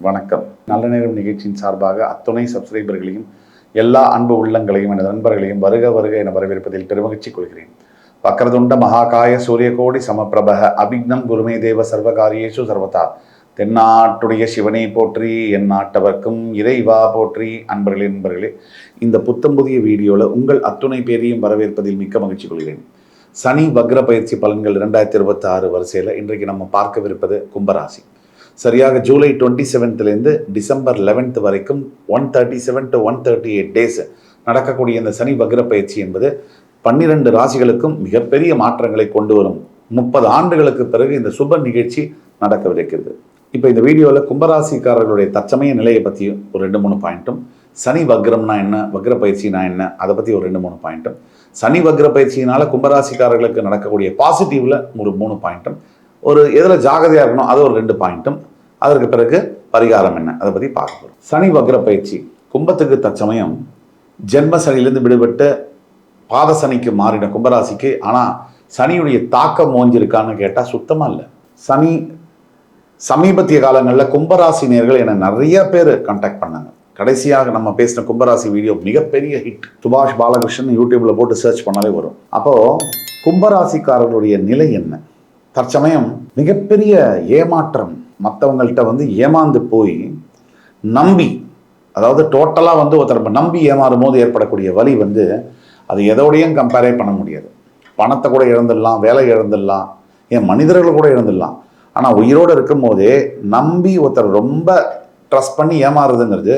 வணக்கம். நல்ல நேரம் நிகழ்ச்சியின் சார்பாக அத்துணை சப்ஸ்கிரைபர்களையும் எல்லா அன்பு உள்ளங்களையும் எனது நண்பர்களையும் வருக வருக என வரவேற்பதில் பெருமகிழ்ச்சி கொள்கிறேன். வக்ரதுண்ட மகாகாய சூரியகோடி சமப்பிரபக அபிக்னம் குருமே தேவ சர்வகாரியேஷு சர்வதா. தென்னாட்டுடைய சிவனை போற்றி, என் நாட்டவர்க்கும் இறைவா போற்றி. நண்பர்களே, இந்த புத்தம் புதிய வீடியோவில் உங்கள் அத்துணை பேரையும் வரவேற்பதில் மிக்க மகிழ்ச்சி கொள்கிறேன். சனி வக்ர பயிற்சி பலன்கள் 2026 வரிசையில் இன்றைக்கு நம்ம பார்க்கவிருப்பது கும்பராசி. சரியாக ஜூலை 27லேருந்து டிசம்பர் 11 வரைக்கும் 137 to 138 டேஸ் நடக்கக்கூடிய இந்த சனி வக்ர பயிற்சி என்பது 12 ராசிகளுக்கும் மிகப்பெரிய மாற்றங்களை கொண்டு வரும். 30 ஆண்டுகளுக்கு பிறகு இந்த சுப நிகழ்ச்சி நடக்கவிருக்கிறது. இப்போ இந்த வீடியோவில் கும்பராசிக்காரர்களுடைய தற்சமய நிலையை பற்றி ஒரு 2-3 பாயிண்ட்டும், சனி வக்ரம்னா என்ன, வக்ர பயிற்சினா என்ன, அதை பற்றி ஒரு 2-3 பாயிண்ட்டும், சனி வக்ர பயிற்சியினால கும்பராசிக்காரர்களுக்கு நடக்கக்கூடிய பாசிட்டிவ்ல ஒரு 3 பாயிண்ட்டும், ஒரு எதில் ஜாகிரதையாக இருக்கணும் அது ஒரு 2 பாயிண்ட்டும், அதற்கு பிறகு பரிகாரம் என்ன அதை பற்றி பார்க்க போகிறோம். சனி வக்ர பயிற்சி கும்பத்துக்கு தற்சமயம் ஜென்ம சனியிலிருந்து விடுபட்டு பாத சனிக்கு மாறின கும்பராசிக்கு. ஆனால் சனியுடைய தாக்கம் ஓஞ்சிருக்கான்னு கேட்டால் சுத்தமாக இல்லை. சனி சமீபத்திய காலங்களில் கும்பராசி நேயர்கள் என்னை நிறைய பேர் கான்டாக்ட் பண்ணாங்க. கடைசியாக நம்ம பேசின கும்பராசி வீடியோ மிகப்பெரிய ஹிட். சுபாஷ் பாலகிருஷ்ணன் யூடியூப்ல போட்டு சர்ச் பண்ணாலே வரும். அப்போ கும்பராசிக்காரர்களுடைய நிலை என்ன? தற்சமயம் மிகப்பெரிய ஏமாற்றம். மற்றவங்கள்ட்ட ஏமாந்து போய் நம்பி, அதாவது டோட்டலாக ஒருத்தர் நம்பி ஏமாறும் போது ஏற்படக்கூடிய வலி அது எதோடையும் கம்பேரே பண்ண முடியாது. பணத்தை கூட இழந்துடலாம், வேலை இழந்துடலாம், ஏன் மனிதர்கள் கூட இழந்துடலாம். ஆனால் உயிரோடு இருக்கும் போதே நம்பி ஒருத்தர் ரொம்ப ட்ரஸ்ட் பண்ணி ஏமாறுதுங்கிறது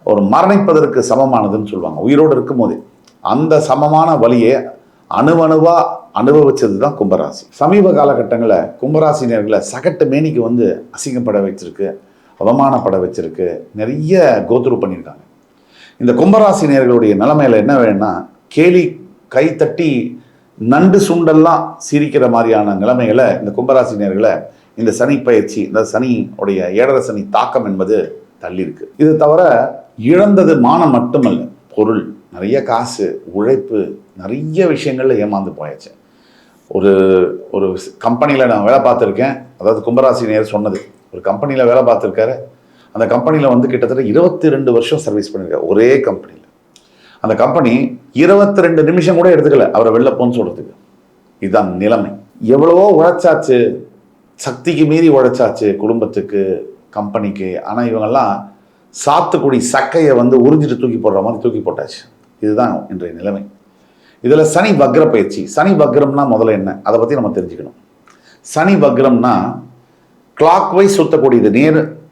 ஒரு மரணிப்பதற்கு சமமானதுன்னு சொல்லுவாங்க. உயிரோடு இருக்கும் போதே அந்த சமமான வலியை அணுவணுவா அனுபவிச்சது தான் கும்பராசி. சமீப காலகட்டங்களில் கும்பராசினியர்களை சகட்டு மேனிக்கு அசிங்கப்பட வச்சிருக்கு, அவமானப்பட வச்சிருக்கு, நிறைய கோத்ரூ பண்ணியிருக்காங்க. இந்த கும்பராசினியர்களுடைய நிலைமையில என்ன வேணும்னா, கேலி கை தட்டி நண்டு சுண்டெல்லாம் சிரிக்கிற மாதிரியான நிலைமைகளை இந்த கும்பராசினியர்களை இந்த சனி பயிற்சி, இந்த சனியுடைய 7.5 சனி தாக்கம் என்பது தள்ளி இருக்கு. இது தவிர இழந்தது மானம் மட்டுமல்ல, பொருள், நிறைய காசு, உழைப்பு, நிறைய விஷயங்கள்ல ஏமாந்து போயாச்சு. ஒரு கம்பெனியில் நான் வேலை பார்த்துருக்கேன். அதாவது கும்பராசி நேர் சொன்னது, ஒரு கம்பெனியில் வேலை பார்த்துருக்காரு. அந்த கம்பெனியில் கிட்டத்தட்ட 22 வருஷம் சர்வீஸ் பண்ணியிருக்காரு ஒரே கம்பெனியில். அந்த கம்பெனி 22 நிமிஷம் கூட எடுத்துக்கல அவரை வெளில போன்னு சொல்றதுக்கு. இதுதான் நிலைமை. எவ்வளவோ உழைச்சாச்சு, சக்திக்கு மீறி உழைச்சாச்சு, குடும்பத்துக்கு, கம்பெனிக்கு. ஆனால் இவங்கெல்லாம் சாத்துக்குடி சக்கையை உறிஞ்சிட்டு தூக்கி போடுற மாதிரி தூக்கி போட்டாச்சு. இதுதான் இன்றைய நிலைமை. இதில் சனி வக்ர பயிற்சி. சனி வக்ரம்னா முதல்ல என்ன, அதை பற்றி நம்ம தெரிஞ்சுக்கணும். சனி வக்ரம்னா கிளாக் வைஸ் சுத்தக்கூடியது.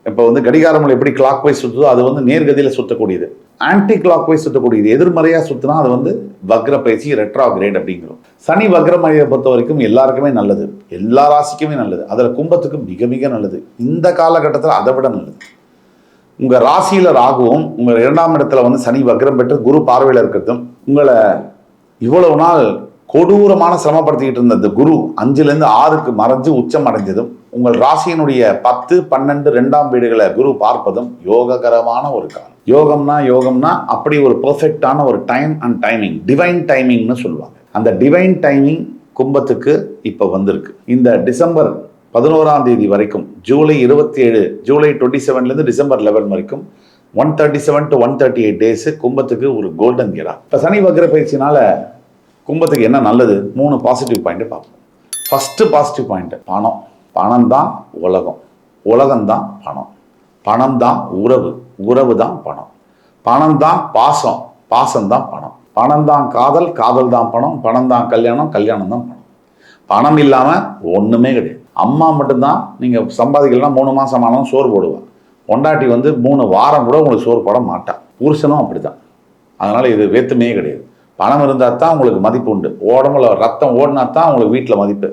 இப்போ கடிகாரங்கள் எப்படி கிளாக் வைஸ் சுற்றுதோ அது நேர்கதியில் சுத்தக்கூடியது. ஆன்டி கிளாக் வைஸ் சுத்தக்கூடியது, எதிர்மறையாக சுற்றினா அது வக்ர பயிற்சி, ரெட்ராகிரேட் அப்படிங்கிறோம். சனி வக்ரமழையை பொறுத்த வரைக்கும் எல்லாருக்குமே நல்லது, எல்லா ராசிக்குமே நல்லது. அதில் கும்பத்துக்கு மிக மிக நல்லது. இந்த காலகட்டத்தில் அதை விட நல்லது. உங்கள் ராசியில் ராகுவும் உங்கள் 2ஆம் இடத்துல சனி வக்ரம் பெற்று குரு பார்வையில் இருக்கிறதும், உங்களை இவ்வளவு நாள் கொடூரமான சிரமப்படுத்திக்கிட்டு இருந்த இந்த குரு 5லேருந்து 6க்கு மறைஞ்சு உச்சம் அடைஞ்சதும், உங்கள் ராசியினுடைய 10, 12, 2ஆம் வீடுகளை குரு பார்ப்பதும் யோககரமான ஒரு காலம். யோகம்னா அப்படி ஒரு பெர்ஃபெக்டான ஒரு டைம் அண்ட் டைமிங், டிவைன் டைமிங்னு சொல்லுவாங்க. அந்த டிவைன் டைமிங் கும்பத்துக்கு இப்போ வந்திருக்கு. இந்த டிசம்பர் 11ஆம் தேதி வரைக்கும், ஜூலை 27லேருந்து டிசம்பர் 11 வரைக்கும் 137 to 138 டேஸ் கும்பத்துக்கு ஒரு கோல்டன் கியரா. இப்போ சனி வக்ர பயிற்சினால கும்பத்துக்கு என்ன நல்லது? 3 பாசிட்டிவ் பாயிண்ட் பார்ப்போம். ஃபர்ஸ்ட் பாசிட்டிவ் பாயிண்ட், பணம் தான் உலகம், உலகம் தான் பணம், பணம் தான் உறவு, உறவு தான் பணம், பணம் தான் பாசம், பாசம் தான் பணம், பணம் தான் காதல், காதல் தான் பணம், பணம் தான் கல்யாணம், கல்யாணம் தான் பணம். பணம் இல்லாமல் ஒன்றுமே கிடையாது. அம்மா மட்டும்தான் நீங்கள் சம்பாதிக்கலாம் 3 மாதம் ஆனாலும் சோறு போடுவான். பொண்டாட்டி 3 வாரம் கூட உங்களுக்கு சோறு போட மாட்டான். புருஷனும் அப்படிதான். அதனால இது வேற்றுமையே கிடையாது. பணம் இருந்தால் தான் உங்களுக்கு மதிப்பு உண்டு. உடம்புல ரத்தம் ஓடினா தான் உங்களுக்கு வீட்டில் மதிப்பு.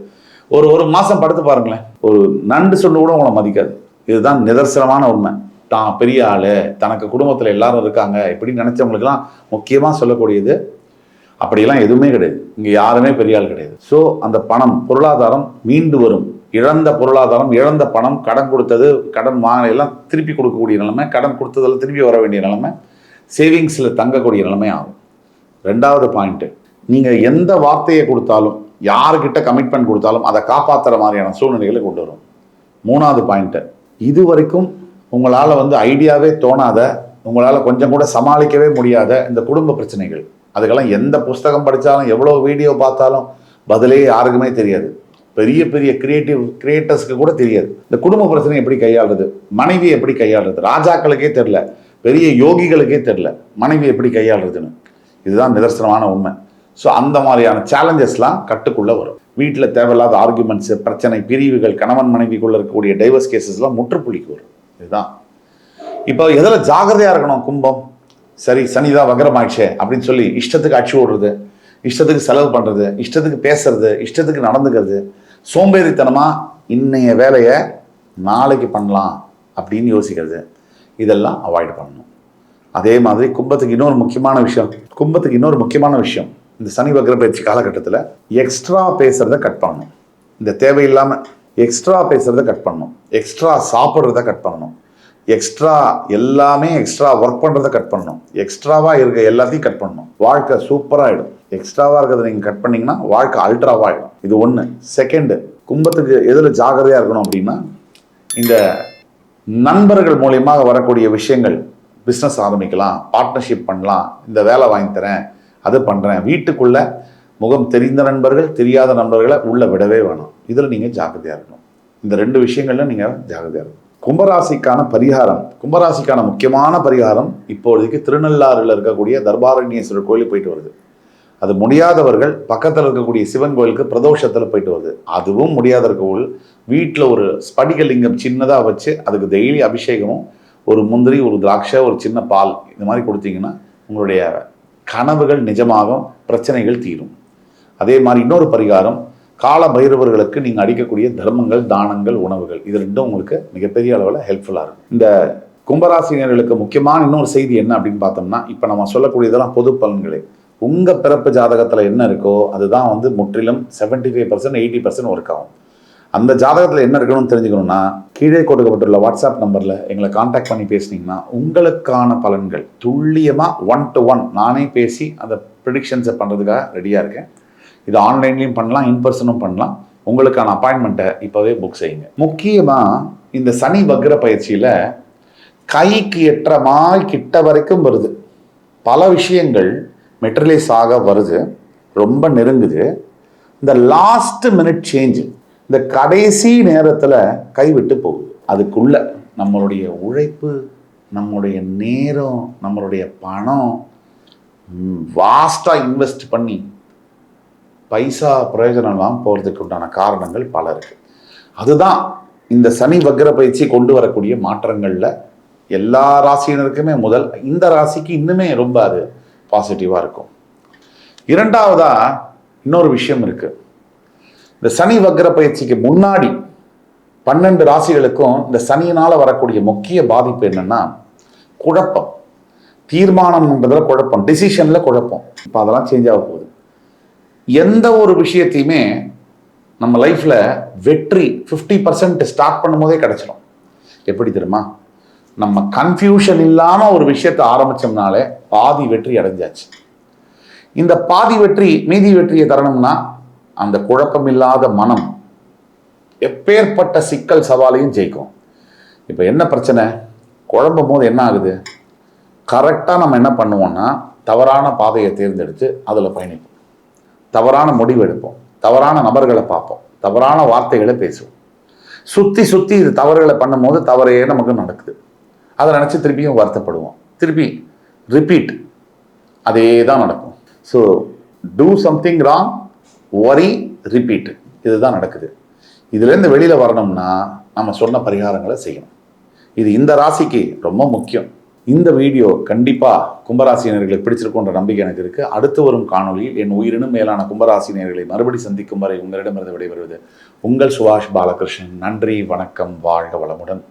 ஒரு மாதம் படுத்து பாருங்களேன், ஒரு நண்டு சொன்னு கூட உங்களை மதிக்காது. இதுதான் நிதர்சனமான உண்மை. தான் பெரிய ஆள், தனக்கு குடும்பத்தில் எல்லாரும் இருக்காங்க இப்படின்னு நினச்சவங்களுக்கெல்லாம் முக்கியமாக சொல்லக்கூடியது. அப்படியெல்லாம் எதுவுமே கிடையாது. இங்கே யாருமே பெரிய ஆள் கிடையாது. ஸோ அந்த பணம், பொருளாதாரம் மீண்டு வரும். இழந்த பொருளாதாரம், இழந்த பணம், கடன் கொடுத்தது, கடன் எல்லாம் திருப்பி கொடுக்கக்கூடிய நிலைமை, கடன் கொடுத்ததில் திருப்பி வர வேண்டிய நிலைமை, சேவிங்ஸில் தங்கக்கூடிய நிலைமை ஆகும். 2வது பாயிண்ட்டு, நீங்கள் எந்த வார்த்தையை கொடுத்தாலும், யாருக்கிட்ட கமிட்மெண்ட் கொடுத்தாலும் அதை காப்பாற்றுற மாதிரியான சூழ்நிலைகளை கொண்டு வரும். 3வது பாயிண்ட்டு, இது வரைக்கும் உங்களால் வந்து ஐடியாவே தோணாத, உங்களால் கொஞ்சம் கூட சமாளிக்கவே முடியாத இந்த குடும்ப பிரச்சனைகள், அதுக்கெல்லாம் எந்த புஸ்தகம் படித்தாலும் எவ்வளோ வீடியோ பார்த்தாலும் பதிலே யாருக்குமே தெரியாது. பெரிய பெரிய கிரியேட்டர்ஸ்க்கு கூட தெரியாது இந்த குடும்ப பிரச்சனை எப்படி கையாளுறது, மனைவி எப்படி கையாளுறது. ராஜாக்களுக்கே தெரில, பெரிய யோகிகளுக்கே தெரில மனைவி எப்படி கையாளுறதுன்னு. இதுதான் நிதர்சனமான உண்மை. ஸோ அந்த மாதிரியான சேலஞ்சஸ்லாம் கட்டுக்குள்ளே வரும். வீட்டில் தேவையில்லாத ஆர்குமெண்ட்ஸு, பிரச்சனை, பிரிவுகள், கணவன் மனைவிக்குள்ளே இருக்கக்கூடிய டைவர்ஸ் கேசஸ்லாம் முற்றுப்புள்ளிக்கு வரும். இதுதான் இப்போ எதில் ஜாகிரதையாக இருக்கணும் கும்பம். சரி, சனிதான் வக்ரமாயிடுச்சே அப்படின்னு சொல்லி இஷ்டத்துக்கு அடிச்சு ஓடுறது, இஷ்டத்துக்கு செலவு பண்ணுறது, இஷ்டத்துக்கு பேசுறது, இஷ்டத்துக்கு நடந்துக்கிறது, சோம்பேறித்தனமாக இன்னைய வேலையை நாளைக்கு பண்ணலாம் அப்படின்னு யோசிக்கிறது, இதெல்லாம் அவாய்ட் பண்ணணும். அதே மாதிரி கும்பத்துக்கு இன்னொரு முக்கியமான விஷயம் இந்த சனி வக்ர பயிற்சி காலகட்டத்தில் எக்ஸ்ட்ரா பேசுகிறத கட் பண்ணணும். இந்த தேவையில்லாமல் எக்ஸ்ட்ரா பேசுகிறத கட் பண்ணணும், எக்ஸ்ட்ரா சாப்பிட்றத கட் பண்ணணும், எக்ஸ்ட்ரா ஒர்க் பண்ணுறதை கட் பண்ணணும், எக்ஸ்ட்ராவாக இருக்க எல்லாத்தையும் கட் பண்ணணும். வாழ்க்கை சூப்பராகிடும். எக்ஸ்ட்ராவாக இருக்கிறத நீங்கள் கட் பண்ணிங்கன்னா வாழ்க்கை அல்ட்ராவாகிடும். இது ஒன்று. செகண்டு, கும்பத்துக்கு எதில் ஜாகிரதையாக இருக்கணும் அப்படின்னா, இந்த நண்பர்கள் மூலியமாக வரக்கூடிய விஷயங்கள், பிஸ்னஸ் ஆரம்பிக்கலாம், பார்ட்னர்ஷிப் பண்ணலாம், இந்த வேலை வாங்கி தரேன், அது பண்ணுறேன், வீட்டுக்குள்ளே முகம் தெரிந்த நண்பர்கள், தெரியாத நண்பர்களை உள்ளே விடவே வேணும். இதில் நீங்கள் ஜாக்கிரதையாக இருக்கணும். இந்த 2 விஷயங்கள்ல நீங்கள் ஜாக்கிரதையாக இருக்கணும். கும்பராசிக்கான முக்கியமான பரிகாரம் இப்போதைக்கு திருநள்ளாறில் இருக்கக்கூடிய தர்பாரண்யேஸ்வரர் கோயிலுக்கு போயிட்டு வருது. அது முடியாதவர்கள் பக்கத்தில் இருக்கக்கூடிய சிவன் கோயிலுக்கு பிரதோஷத்தில் போயிட்டு வருது. அதுவும் முடியாதவர்கள் வீட்டில் ஒரு ஸ்படிகலிங்கம் சின்னதாக வச்சு அதுக்கு டெய்லி அபிஷேகமும், ஒரு முந்திரி, ஒரு திராட்சை, ஒரு சின்ன பால், இந்த மாதிரி கொடுத்தீங்கன்னா உங்களுடைய கனவுகள் நிஜமாகும், பிரச்சனைகள் தீரும். அதே மாதிரி இன்னொரு பரிகாரம், கால பைரவர்களுக்கு நீங்கள் அடிக்கக்கூடிய தர்மங்கள், தானங்கள், உணவுகள், இது 2 உங்களுக்கு மிகப்பெரிய அளவில் ஹெல்ப்ஃபுல்லாக இருக்கும். இந்த கும்பராசினியர்களுக்கு முக்கியமான இன்னொரு செய்தி என்ன அப்படின்னு பார்த்தோம்னா, இப்போ நம்ம சொல்லக்கூடியதெல்லாம் பொது பலன்களே. உங்கள் பிறப்பு ஜாதகத்தில் என்ன இருக்கோ அதுதான் வந்து முற்றிலும் 75%, 80% ஒர்க் ஆகும். அந்த ஜாதகத்தில் என்ன இருக்கணும்னு தெரிஞ்சுக்கணும்னா, கீழே கொடுக்கப்பட்டுள்ள வாட்ஸ்அப் நம்பரில் எங்களை காண்டாக்ட் பண்ணி பேசினீங்கன்னா உங்களுக்கான பலன்கள் துல்லியமாக 1 to 1 நானே பேசி அந்த ப்ரிடிக்ஷன்ஸை பண்ணுறதுக்காக ரெடியாக இருக்கேன். இது ஆன்லைன்லையும் பண்ணலாம், இன்பர்சனும் பண்ணலாம். உங்களுக்கான அப்பாயின்மெண்ட்டை இப்போவே புக் செய்யுங்க. முக்கியமாக இந்த சனி வக்ர பயிற்சியில் கைக்கு எட்டுற மாதிரி கிட்ட வரைக்கும் வருது. பல விஷயங்கள் மெட்டீரியலைஸ் ஆக வருது, ரொம்ப நெருங்குது. இந்த லாஸ்ட் மினிட் சேஞ்சு, இந்த கடைசி நேரத்தில் கைவிட்டு போகுது. அதுக்குள்ள நம்மளுடைய உழைப்பு, நம்மளுடைய நேரம், நம்மளுடைய பணம் வாஸ்டாக இன்வெஸ்ட் பண்ணி பைசா பிரயோஜனம்லாம் போகிறதுக்கு உண்டான காரணங்கள் பல இருக்குது. அதுதான் இந்த சனி வக்ர பயிற்சி கொண்டு வரக்கூடிய மாற்றங்களில் எல்லா ராசியினருக்குமே முதல், இந்த ராசிக்கு இன்னுமே ரொம்ப அது பாசிட்டிவாக இருக்கும். இரண்டாவதா இன்னொரு விஷயம் இருக்குது. இந்த சனி வக்ர பயிற்சிக்கு முன்னாடி 12 ராசிகளுக்கும் இந்த சனியினால் வரக்கூடிய முக்கிய பாதிப்பு என்னன்னா, குழப்பம். தீர்மானம்ன்றதுல குழப்பம், டிசிஷனில் குழப்பம். இப்போ அதெல்லாம் சேஞ்ச் ஆக போகுது. எந்த ஒரு விஷயத்தையுமே நம்ம லைஃப்பில் வெற்றி 50% ஸ்டார்ட் பண்ணும் போதே கிடைச்சிடும். எப்படி தெரியுமா? நம்ம கன்ஃபியூஷன் இல்லாமல் ஒரு விஷயத்தை ஆரம்பித்தோம்னாலே பாதி வெற்றி அடைஞ்சாச்சு. இந்த பாதி வெற்றி மீதி வெற்றியை தரணும்னா அந்த குழப்பம் இல்லாத மனம் எப்பேற்பட்ட சிக்கல் சவாலையும் ஜெயிக்கும். இப்போ என்ன பிரச்சனை? குழம்பும் போது என்ன ஆகுது? கரெக்டாக நம்ம என்ன பண்ணுவோம்னா, தவறான பாதையை தேர்ந்தெடுத்து அதில் பயணிப்போம், தவறான முடிவு எடுப்போம், தவறான நபர்களை பார்ப்போம், தவறான வார்த்தைகளை பேசுவோம். சுற்றி இது தவறுகளை பண்ணும்போது தவறே நமக்கு நடக்குது. அதை நினச்சி திருப்பியும் வருத்தப்படுவோம், திருப்பி ரிப்பீட், அதே தான் நடக்கும். ஸோ டூ சம்திங் ராங், வரி, ரிப்பீட், இதுதான் நடக்குது. இதுலேருந்து வெளியில் வரணும்னா நம்ம சொன்ன பரிகாரங்களை செய்யணும். இது இந்த ராசிக்கு ரொம்ப முக்கியம். இந்த வீடியோ கண்டிப்பாக கும்பராசினியர்களுக்கு பிடிச்சிருக்குன்ற நம்பிக்கை எனக்கு இருக்குது. அடுத்து வரும் காணொலியில் என் உயிரினும் மேலான கும்பராசினியர்களை மறுபடி சந்திக்கும் வரை உங்களிடமிருந்து விடைபெறுவது உங்கள் சுபாஷ் பாலகிருஷ்ணன். நன்றி, வணக்கம், வாழ்க வளமுடன்.